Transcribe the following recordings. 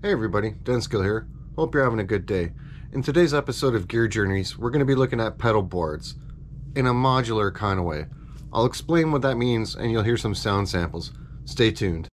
Hey everybody, Denskill here. Hope you're having a good day. In today's episode of Gear Journeys, we're going to be looking at pedal boards in a modular kind of way. I'll explain what that means and you'll hear some sound samples. Stay tuned.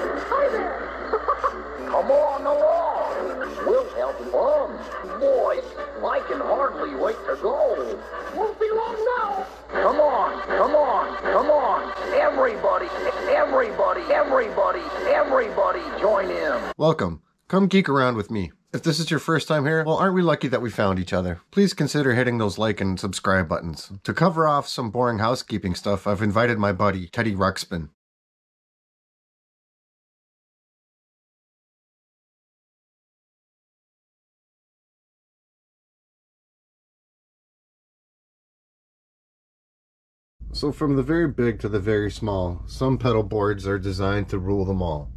Hi there! Come on along! We'll help you on. Boys, I can hardly wait to go. Won't be long now. Come on, come on, come on. Everybody, join in. Welcome. Come geek around with me. If this is your first time here, well, aren't we lucky that we found each other? Please consider hitting those like and subscribe buttons. To cover off some boring housekeeping stuff, I've invited my buddy, Teddy Ruxpin. So from the very big to the very small, some pedal boards are designed to rule them all.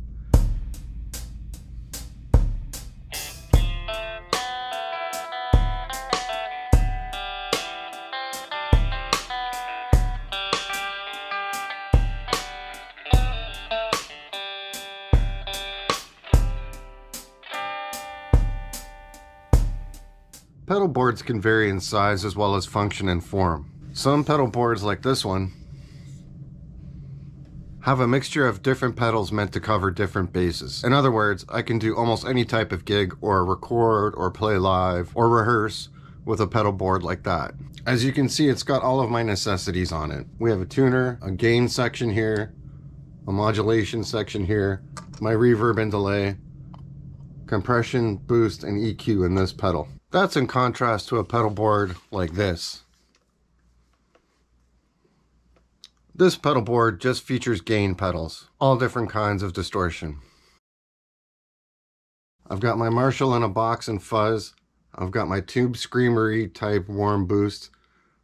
Pedal boards can vary in size as well as function and form. Some pedal boards, like this one, have a mixture of different pedals meant to cover different bases. In other words, I can do almost any type of gig or record or play live or rehearse with a pedal board like that. As you can see, it's got all of my necessities on it. We have a tuner, a gain section here, a modulation section here, my reverb and delay, compression, boost, and EQ in this pedal. That's in contrast to a pedal board like this. This pedal board just features gain pedals, all different kinds of distortion. I've got my Marshall in a box and fuzz. I've got my Tube Screamery type warm boost.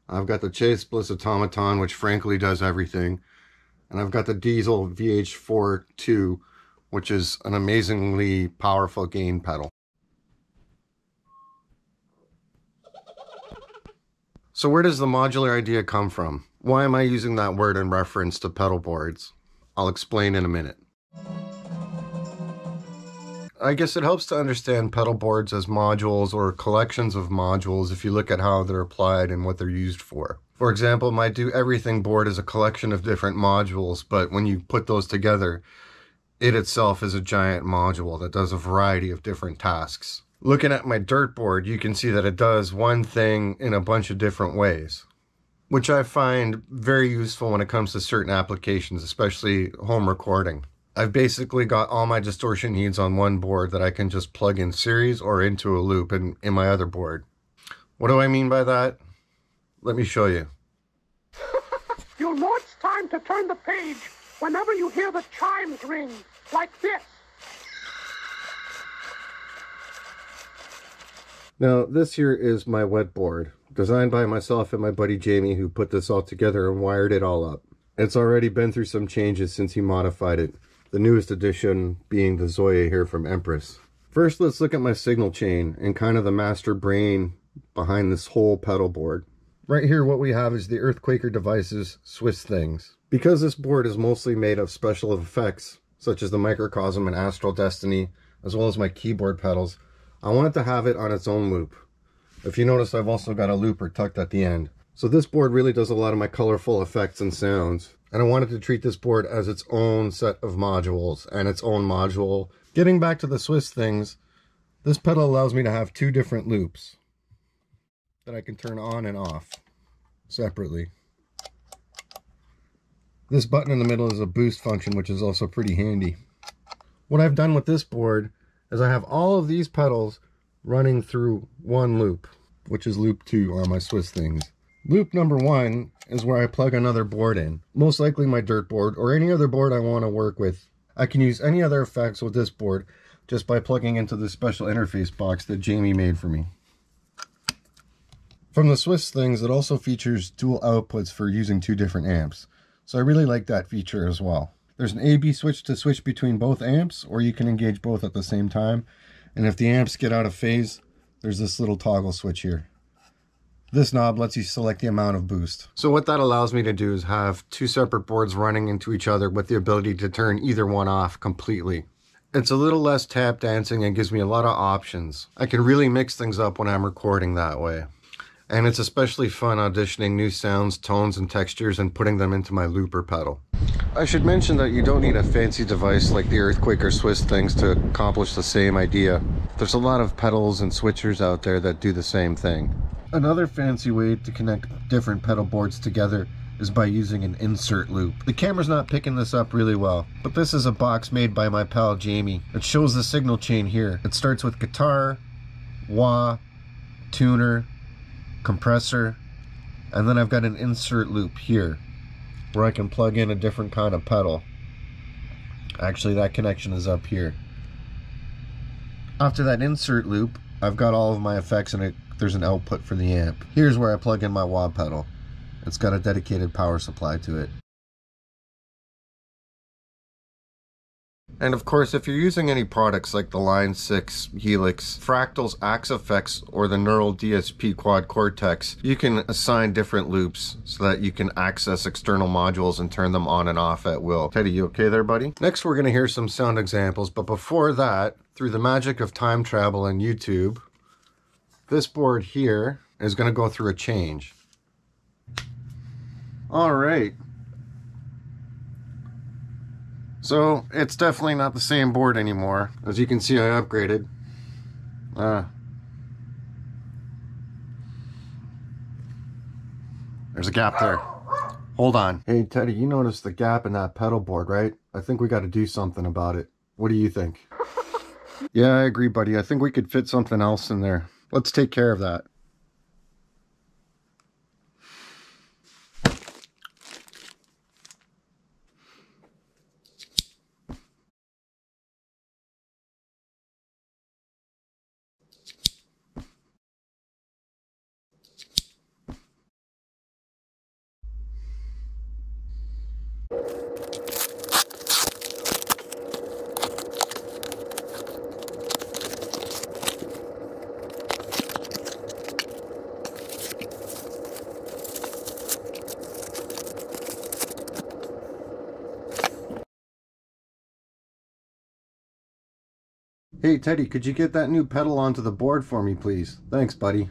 I've got the Chase Bliss Automaton, which frankly does everything. And I've got the Diesel VH4 2, which is an amazingly powerful gain pedal. So where does the modular idea come from? Why am I using that word in reference to pedal boards? I'll explain in a minute. I guess it helps to understand pedal boards as modules or collections of modules if you look at how they're applied and what they're used for. For example, my Do Everything board is a collection of different modules, but when you put those together, it itself is a giant module that does a variety of different tasks. Looking at my dirt board, you can see that it does one thing in a bunch of different ways, which I find very useful when it comes to certain applications, especially home recording. I've basically got all my distortion needs on one board that I can just plug in series or into a loop in my other board. What do I mean by that? Let me show you. You'll know it's time to turn the page whenever you hear the chimes ring, like this. Now, this here is my wet board, designed by myself and my buddy Jamie, who put this all together and wired it all up. It's already been through some changes since he modified it, the newest addition being the Zoya here from Empress. First, let's look at my signal chain and kind of the master brain behind this whole pedal board. Right here, what we have is the Earthquaker Devices Swiss Things. Because this board is mostly made of special effects, such as the Microcosm and Astral Destiny, as well as my keyboard pedals, I wanted to have it on its own loop. If you notice, I've also got a looper tucked at the end. So this board really does a lot of my colorful effects and sounds. And I wanted to treat this board as its own set of modules and its own module. Getting back to the Swiss Things, this pedal allows me to have two different loops that I can turn on and off separately. This button in the middle is a boost function, which is also pretty handy. What I've done with this board is I have all of these pedals running through one loop, which is loop 2 on my Swiss Things. Loop number 1 is where I plug another board in, most likely my dirt board or any other board I want to work with. I can use any other effects with this board, just by plugging into this special interface box that Jamie made for me. From the Swiss things, it also features dual outputs for using 2 different amps. So I really like that feature as well. There's an A/B switch to switch between both amps, or you can engage both at the same time. And if the amps get out of phase, there's this little toggle switch here. This knob lets you select the amount of boost. So what that allows me to do is have 2 separate boards running into each other with the ability to turn either one off completely. It's a little less tap dancing and gives me a lot of options. I can really mix things up when I'm recording that way. And it's especially fun auditioning new sounds, tones, and textures and putting them into my looper pedal. I should mention that you don't need a fancy device like the Earthquake or Swiss things to accomplish the same idea. There's a lot of pedals and switchers out there that do the same thing. Another fancy way to connect different pedal boards together is by using an insert loop. The camera's not picking this up really well, but this is a box made by my pal Jamie. It shows the signal chain here. It starts with guitar, wah, tuner, compressor, and then I've got an insert loop here where I can plug in a different kind of pedal. Actually, that connection is up here. After that insert loop, I've got all of my effects and there's an output for the amp. Here's where I plug in my wah pedal. It's got a dedicated power supply to it. And of course, if you're using any products like the Line 6 Helix, Fractal's Axe-Fx, or the Neural DSP Quad Cortex, you can assign different loops so that you can access external modules and turn them on and off at will. Teddy, you okay there, buddy? Next, we're going to hear some sound examples, but before that, through the magic of time travel and YouTube, this board here is going to go through a change. All right. So, it's definitely not the same board anymore. As you can see, I upgraded. There's a gap there. Hold on. Hey, Teddy, you noticed the gap in that pedal board, right? I think we got to do something about it. What do you think? Yeah, I agree, buddy. I think we could fit something else in there. Let's take care of that. Hey, Teddy, could you get that new pedal onto the board for me, please? Thanks, buddy.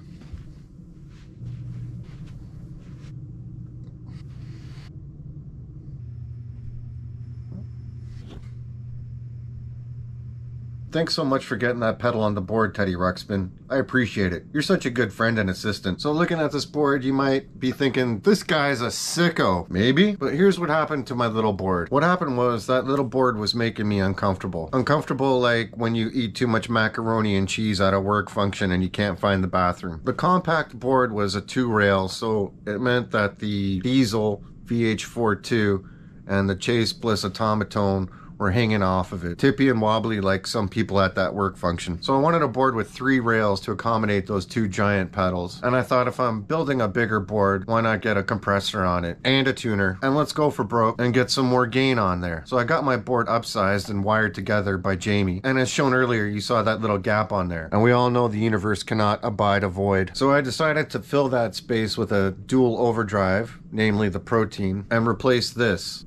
Thanks so much for getting that pedal on the board, Teddy Ruxpin. I appreciate it. You're such a good friend and assistant. So looking at this board, you might be thinking, this guy's a sicko. Maybe? But here's what happened to my little board. What happened was that little board was making me uncomfortable. Uncomfortable like when you eat too much macaroni and cheese at a work function and you can't find the bathroom. The compact board was a 2-rail, so it meant that the Diesel VH42 and the Chase Bliss Automaton were hanging off of it, tippy and wobbly like some people at that work function. So I wanted a board with 3 rails to accommodate those 2 giant pedals. And I thought, if I'm building a bigger board, why not get a compressor on it and a tuner? And let's go for broke and get some more gain on there. So I got my board upsized and wired together by Jamie. And as shown earlier, you saw that little gap on there. And we all know the universe cannot abide a void. So I decided to fill that space with a dual overdrive, namely the Protein, and replace this,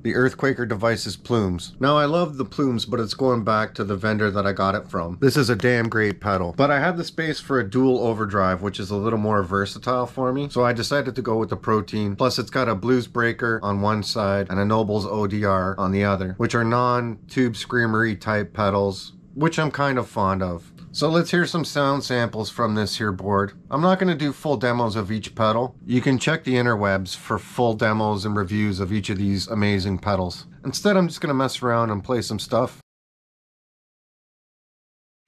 the Earthquaker Devices plumes. Now, I love the plumes, but it's going back to the vendor that I got it from. This is a damn great pedal. But I had the space for a dual overdrive, which is a little more versatile for me. So I decided to go with the Protein. Plus, it's got a Blues Breaker on one side and a Nobles ODR on the other, which are non-tube screamery type pedals, which I'm kind of fond of. So let's hear some sound samples from this here board. I'm not going to do full demos of each pedal. You can check the interwebs for full demos and reviews of each of these amazing pedals. Instead, I'm just going to mess around and play some stuff.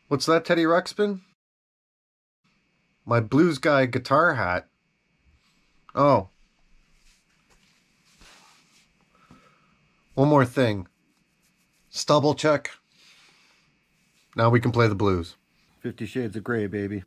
What's that, Teddy Ruxpin? My blues guy guitar hat. Oh. One more thing. Stubble check. Now we can play the blues. 50 Shades of Grey, baby.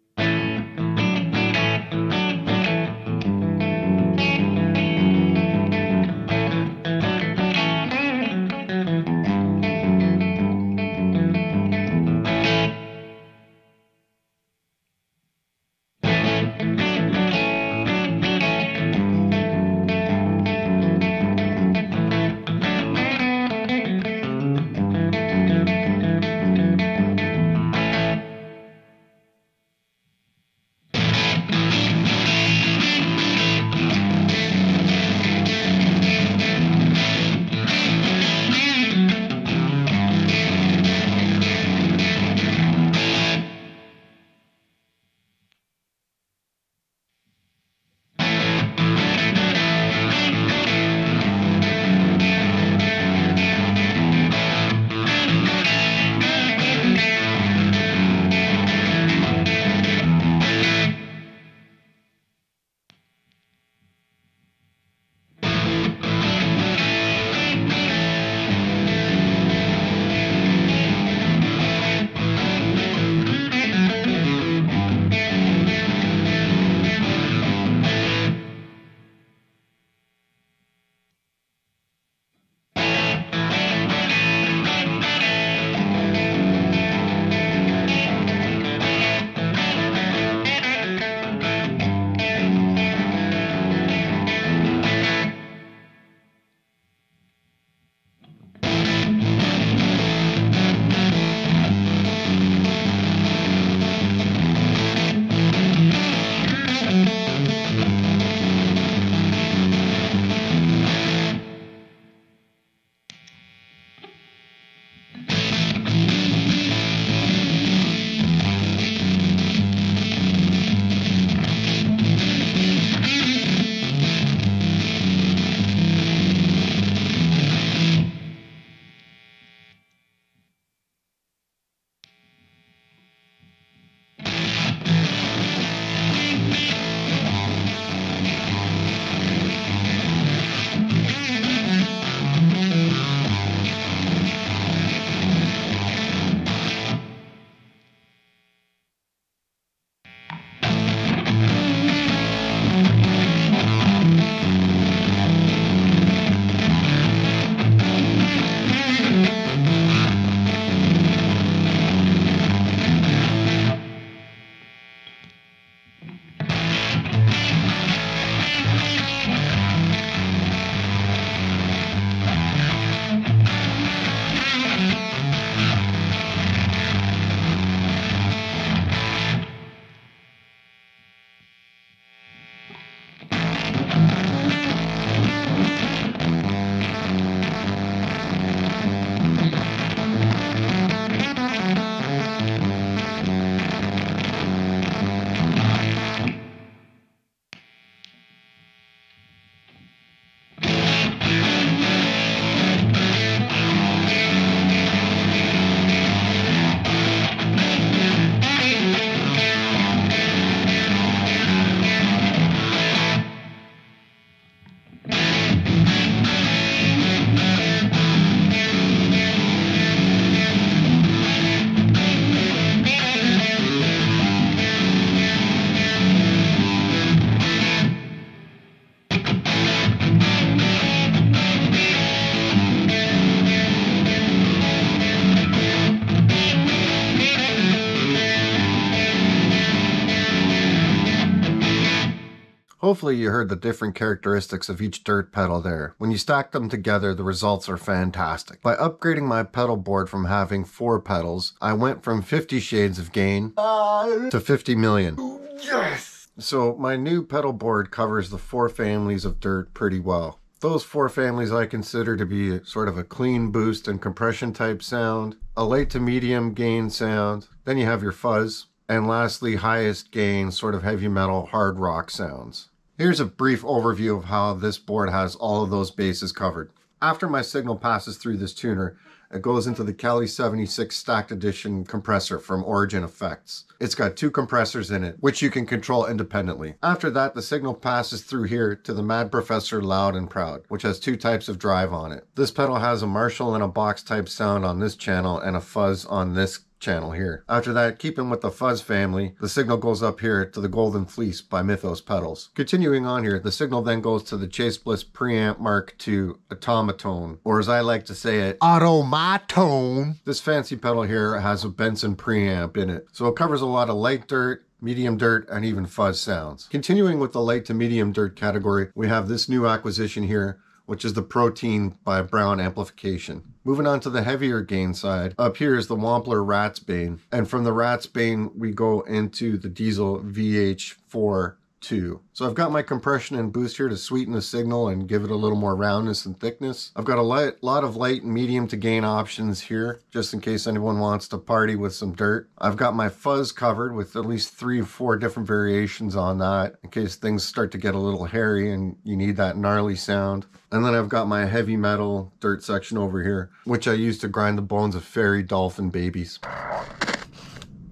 Hopefully you heard the different characteristics of each dirt pedal there. When you stack them together, the results are fantastic. By upgrading my pedal board from having 4 pedals, I went from 50 shades of gain to 50 million. Yes! So my new pedal board covers the 4 families of dirt pretty well. Those 4 families I consider to be sort of a clean boost and compression type sound, a light to medium gain sound, then you have your fuzz, and lastly highest gain sort of heavy metal hard rock sounds. Here's a brief overview of how this board has all of those bases covered. After my signal passes through this tuner, It goes into the Cali 76 Stacked Edition compressor from Origin Effects. It's got 2 compressors in it, which you can control independently. After that, the signal passes through here to the Mad Professor Loud and Proud, which has 2 types of drive on it. This pedal has a Marshall and a box type sound on this channel and a fuzz on this channel here. After that, keeping with the fuzz family, the signal goes up here to the Golden Fleece by Mythos pedals. Continuing on here, the signal then goes to the Chase Bliss Preamp Mark II Automatone, or as I like to say it, Automatone. This fancy pedal here has a Benson preamp in it, so it covers a lot of light dirt, medium dirt, and even fuzz sounds. Continuing with the light to medium dirt category, we have this new acquisition here, which is the Protein by Brown Amplification. Moving on to the heavier gain side, up here is the Wampler Ratsbane, and from the Ratsbane we go into the Diesel VH4 2. So I've got my compression and boost here to sweeten the signal and give it a little more roundness and thickness. I've got a lot of light and medium to gain options here, just in case anyone wants to party with some dirt. I've got my fuzz covered with at least 3 or 4 different variations on that, in case things start to get a little hairy and you need that gnarly sound. And then I've got my heavy metal dirt section over here, which I use to grind the bones of fairy dolphin babies.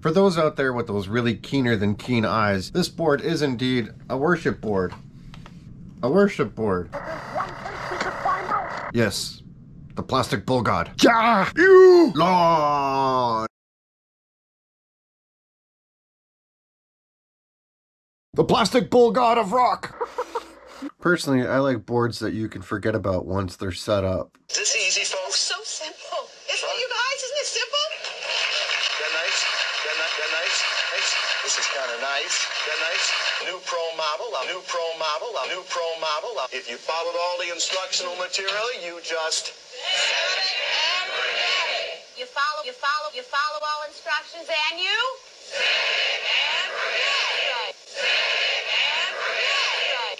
For those out there with those really keener than keen eyes, this board is indeed a worship board. A worship board. Yes, the plastic bull god. Yeah, you Lord. The plastic bull god of rock. Personally, I like boards that you can forget about once they're set up. Is this easy, folks? So simple. Isn't it, you guys? Isn't it simple? They're nice. They're nice. This is kind of nice. They're nice. New pro model. New pro model. New pro model. If you followed all the instructional material, you just... You follow all instructions and you?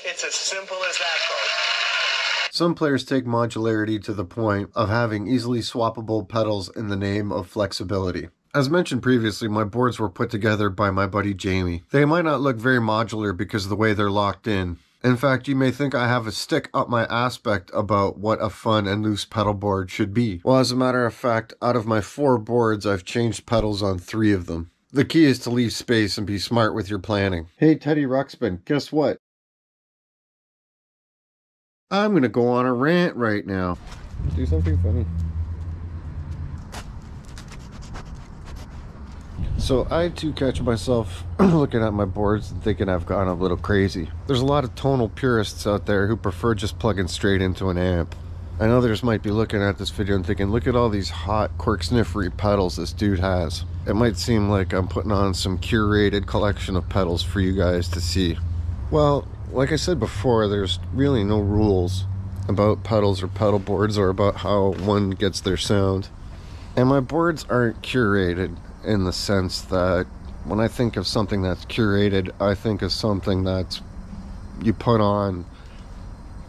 It's as simple as that, folks. Some players take modularity to the point of having easily swappable pedals in the name of flexibility. As mentioned previously, my boards were put together by my buddy Jamie. They might not look very modular because of the way they're locked in. In fact, you may think I have a stick up my aspect about what a fun and loose pedal board should be. Well, as a matter of fact, out of my 4 boards, I've changed pedals on 3 of them. The key is to leave space and be smart with your planning. Hey, Teddy Ruxpin, guess what? I'm gonna go on a rant right now. Do something funny. So I too catch myself looking at my boards and thinking I've gone a little crazy. There's a lot of tonal purists out there who prefer just plugging straight into an amp. I know others might be looking at this video and thinking, look at all these hot cork sniffery pedals this dude has. It might seem like I'm putting on some curated collection of pedals for you guys to see. Well, like I said before, there's really no rules about pedals or pedal boards or about how one gets their sound. And my boards aren't curated in the sense that when I think of something that's curated, I think of something that you put on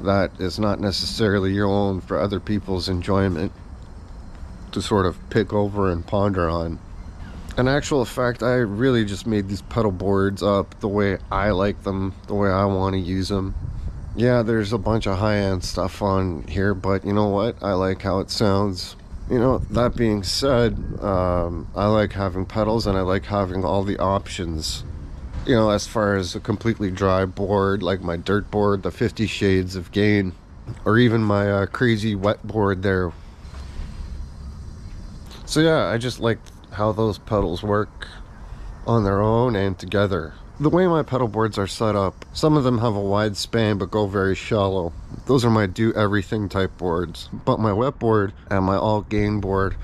that is not necessarily your own for other people's enjoyment to sort of pick over and ponder on. In actual fact, I really just made these pedal boards up the way I like them, the way I want to use them. Yeah, there's a bunch of high-end stuff on here, but you know what? I like how it sounds. You know, that being said, I like having pedals and I like having all the options. You know, as far as a completely dry board, like my dirt board, the 50 Shades of Gain, or even my crazy wet board there. So yeah, I just like how those pedals work on their own and together. The way my pedal boards are set up, some of them have a wide span but go very shallow. Those are my do-everything type boards. But my wet board and my all-gain board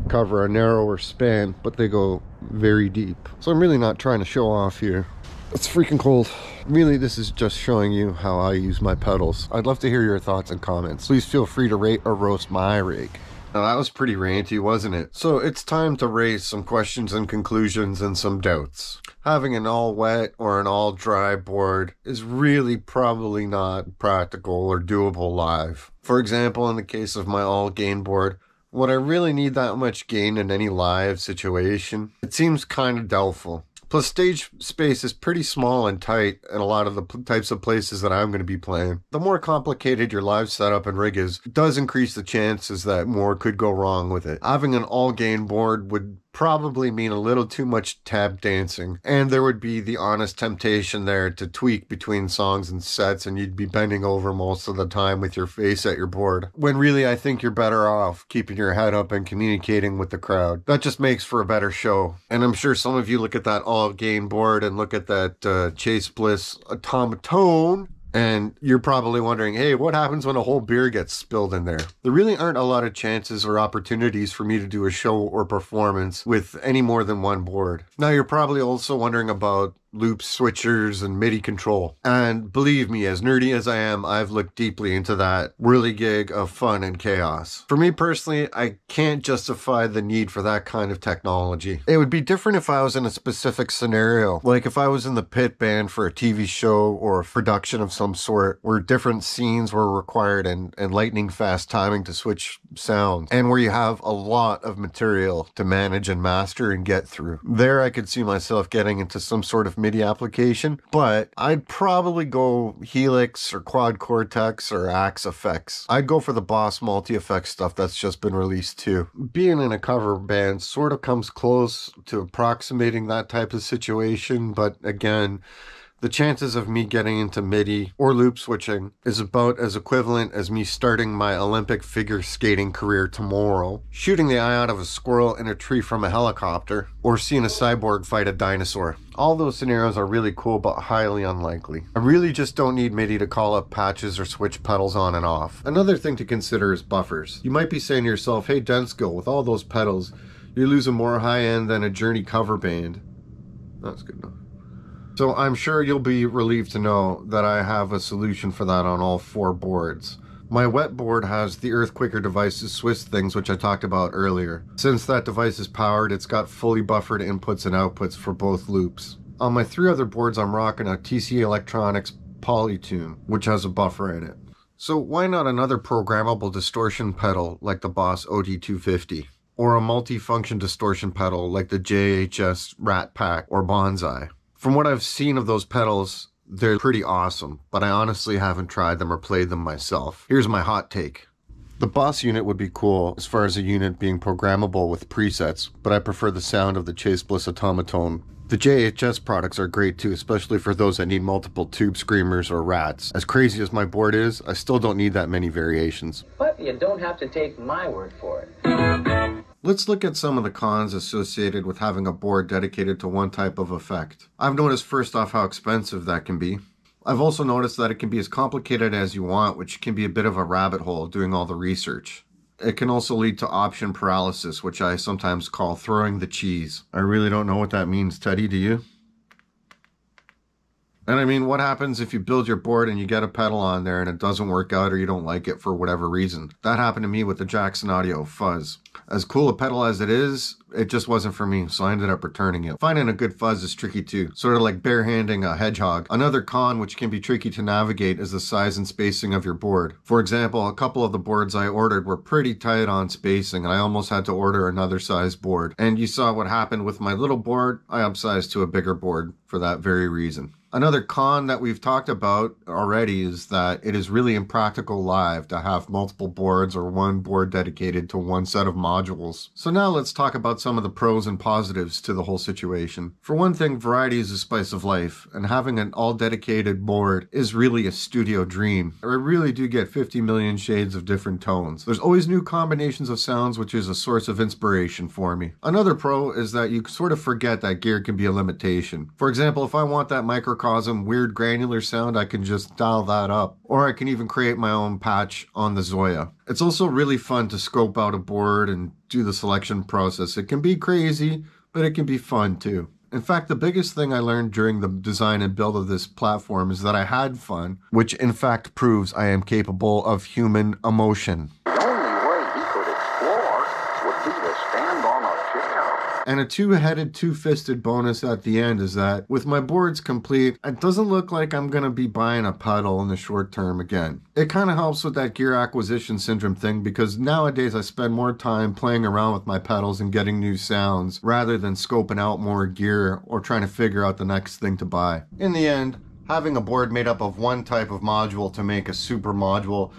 cover a narrower span, but they go very deep. So I'm really not trying to show off here. It's freaking cold. Really, this is just showing you how I use my pedals. I'd love to hear your thoughts and comments. Please feel free to rate or roast my rig. Now that was pretty ranty, wasn't it? So it's time to raise some questions and conclusions and some doubts. Having an all wet or an all dry board is really probably not practical or doable live. For example, in the case of my all gain board, would I really need that much gain in any live situation? It seems kind of doubtful. Plus, stage space is pretty small and tight in a lot of the types of places that I'm going to be playing. The more complicated your live setup and rig is, it does increase the chances that more could go wrong with it. Having an all-gain board would probably mean a little too much tap dancing, and there would be the honest temptation there to tweak between songs and sets, and you'd be bending over most of the time with your face at your board, when really I think you're better off keeping your head up and communicating with the crowd. That just makes for a better show. And I'm sure some of you look at that all-gain board and look at that Chase Bliss automaton, and you're probably wondering, hey, what happens when a whole beer gets spilled in there? There really aren't a lot of chances or opportunities for me to do a show or performance with any more than one board. Now, you're probably also wondering about loops, switchers, and MIDI control. And believe me, as nerdy as I am, I've looked deeply into that whirligig of fun and chaos. For me personally, I can't justify the need for that kind of technology. It would be different if I was in a specific scenario, like if I was in the pit band for a TV show or a production of some sort, where different scenes were required and lightning fast timing to switch sounds, and where you have a lot of material to manage and master and get through. There I could see myself getting into some sort of MIDI application, but I'd probably go Helix or Quad Cortex or Axe Effects. I'd go for the Boss multi-effect stuff that's just been released too. Being in a cover band sort of comes close to approximating that type of situation, but again, the chances of me getting into MIDI or loop switching is about as equivalent as me starting my Olympic figure skating career tomorrow, shooting the eye out of a squirrel in a tree from a helicopter, or seeing a cyborg fight a dinosaur. All those scenarios are really cool but highly unlikely. I really just don't need MIDI to call up patches or switch pedals on and off. Another thing to consider is buffers. You might be saying to yourself, hey Denskill, with all those pedals, you're losing more high end than a Journey cover band. That's good enough. So I'm sure you'll be relieved to know that I have a solution for that on all 4 boards. My wet board has the Earthquaker Devices Swiss things, which I talked about earlier. Since that device is powered, it's got fully buffered inputs and outputs for both loops. On my 3 other boards, I'm rocking a TC Electronics Polytune, which has a buffer in it. So why not another programmable distortion pedal like the Boss OD250? Or a multi-function distortion pedal like the JHS Rat Pack or Bonsai? From what I've seen of those pedals, they're pretty awesome, but I honestly haven't tried them or played them myself. Here's my hot take. The Boss unit would be cool as far as a unit being programmable with presets, but I prefer the sound of the Chase Bliss automaton. The JHS products are great too, especially for those that need multiple tube screamers or rats. As crazy as my board is, I still don't need that many variations. But you don't have to take my word for it. Let's look at some of the cons associated with having a board dedicated to one type of effect. I've noticed first off how expensive that can be. I've also noticed that it can be as complicated as you want, which can be a bit of a rabbit hole doing all the research. It can also lead to option paralysis, which I sometimes call throwing the cheese. I really don't know what that means, Teddy, do you? And I mean, what happens if you build your board and you get a pedal on there and it doesn't work out or you don't like it for whatever reason? That happened to me with the Jackson Audio Fuzz. As cool a pedal as it is, it just wasn't for me, so I ended up returning it. Finding a good fuzz is tricky too, sort of like barehanding a hedgehog. Another con which can be tricky to navigate is the size and spacing of your board. For example, a couple of the boards I ordered were pretty tight on spacing and I almost had to order another size board. And you saw what happened with my little board. I upsized to a bigger board for that very reason. Another con that we've talked about already is that it is really impractical live to have multiple boards or one board dedicated to one set of modules. So now let's talk about some of the pros and positives to the whole situation. For one thing, variety is the spice of life, and having an all-dedicated board is really a studio dream. I really do get 50 million shades of different tones. There's always new combinations of sounds, which is a source of inspiration for me. Another pro is that you sort of forget that gear can be a limitation. For example, if I want that microcosm weird granular sound, I can just dial that up. Or I can even create my own patch on the Zoya. It's also really fun to scope out a board and do the selection process. It can be crazy, but it can be fun too. In fact, the biggest thing I learned during the design and build of this platform is that I had fun, which in fact proves I am capable of human emotion. The only way he could explore would be to stand on a chair. And a two-headed, two-fisted bonus at the end is that with my boards complete, it doesn't look like I'm going to be buying a pedal in the short term again. It kind of helps with that gear acquisition syndrome thing because nowadays I spend more time playing around with my pedals and getting new sounds rather than scoping out more gear or trying to figure out the next thing to buy. In the end, having a board made up of one type of module to make a super module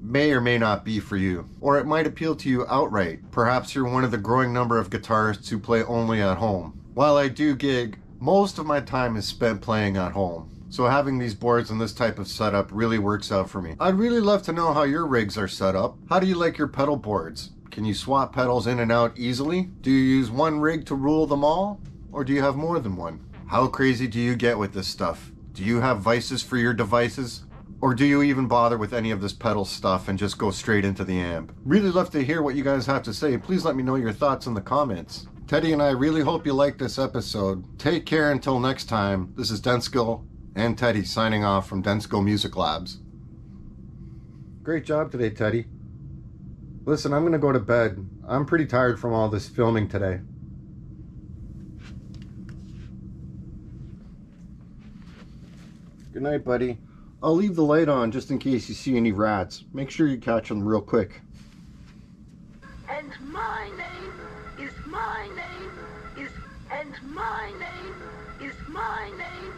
may or may not be for you, or it might appeal to you outright. Perhaps you're one of the growing number of guitarists who play only at home. While I do gig, most of my time is spent playing at home. So having these boards and this type of setup really works out for me. I'd really love to know how your rigs are set up. How do you like your pedal boards? Can you swap pedals in and out easily? Do you use one rig to rule them all? Or do you have more than one? How crazy do you get with this stuff? Do you have vices for your devices? Or do you even bother with any of this pedal stuff and just go straight into the amp? Really love to hear what you guys have to say. Please let me know your thoughts in the comments. Teddy and I really hope you liked this episode. Take care until next time. This is Denskill and Teddy signing off from Denskill Music Labs. Great job today, Teddy. Listen, I'm gonna go to bed. I'm pretty tired from all this filming today. Good night, buddy. I'll leave the light on just in case you see any rats. make sure you catch them real quick. And my name is my name is, and my name is my name